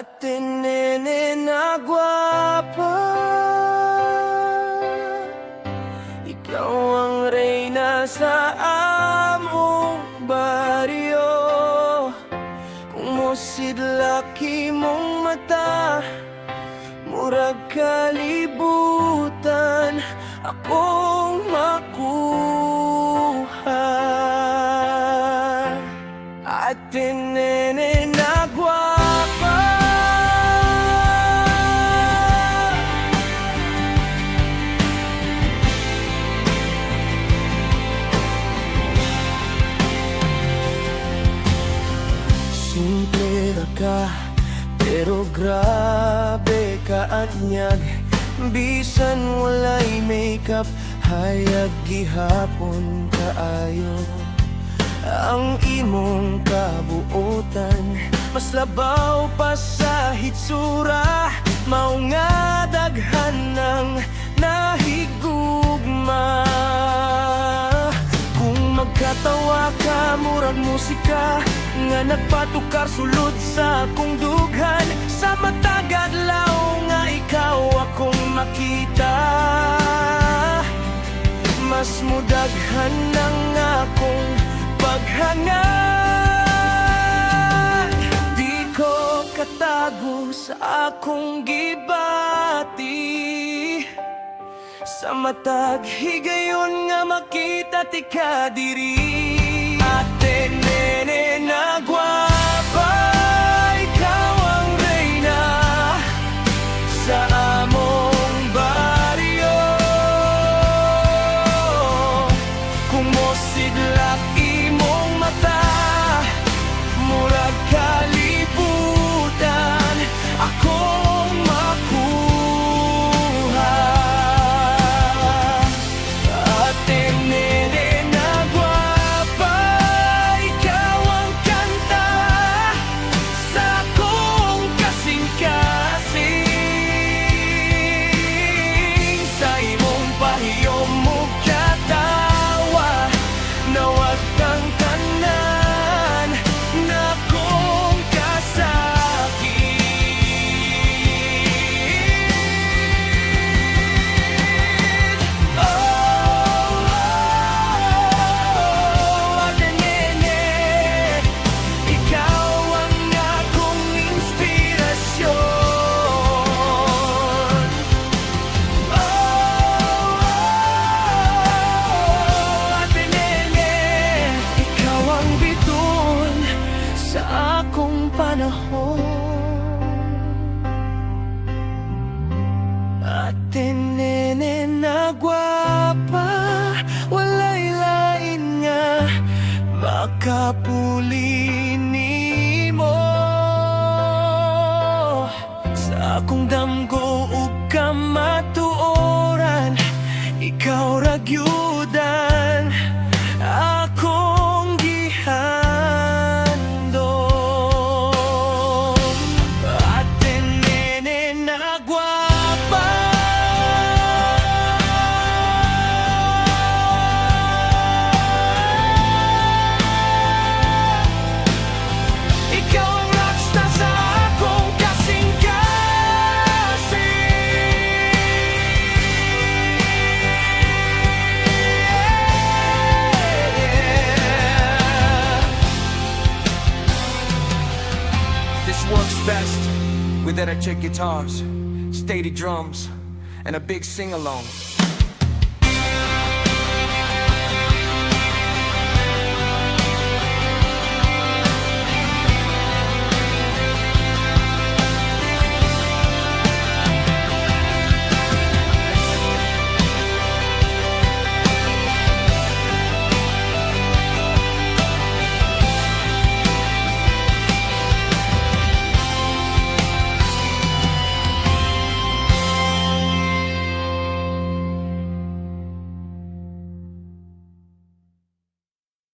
Ate nene na gwapa, ikaw ang reyna sa among baryo. Kung mosidlaki mong mata, murag kalibutan akong makuha. Ate nene na gwapa, simple ra ka pero grabe ka anyag. Bisan walay makeup, hayag gihapon kaayo. Ang imong kabuotan mas labaw pa sa hitsura, mao nga daghan ng nahigugma. Kung magkatawa ka, murag musika nga nagpatukar sulod sa akong dughan. Sa matag adlaw nga ikaw akong makita, mas mudaghan ng akong paghangad. Di ko katago sa akong gibati, sa matag higayon nga makita ti ka diri. Ate nene na gwapa, ikaw ang reyna sa among baryo. Kung mosidlak imong mata, murag kalibutan akong makuha. Ate nene na gwapa, ikaw ang kanta sa akong kasing-kasing. Sa imong pahiyom mo katawa, nawag kang tanan na kong kasakit. Ate nene, ikaw ang akong inspirasyon. Ate nene, ikaw ang biton sa akong panahon. Ate nene na gwapa, walay lain nga makapuli nimo. Sa akong damgo ug kamatuoran, ikaw ra gyudan akong gihandom. Ate nene na gwapa, ikaw ang rockstar sa akong kasing-kasing. This works best with electric guitars, steady drums, and a big sing-along.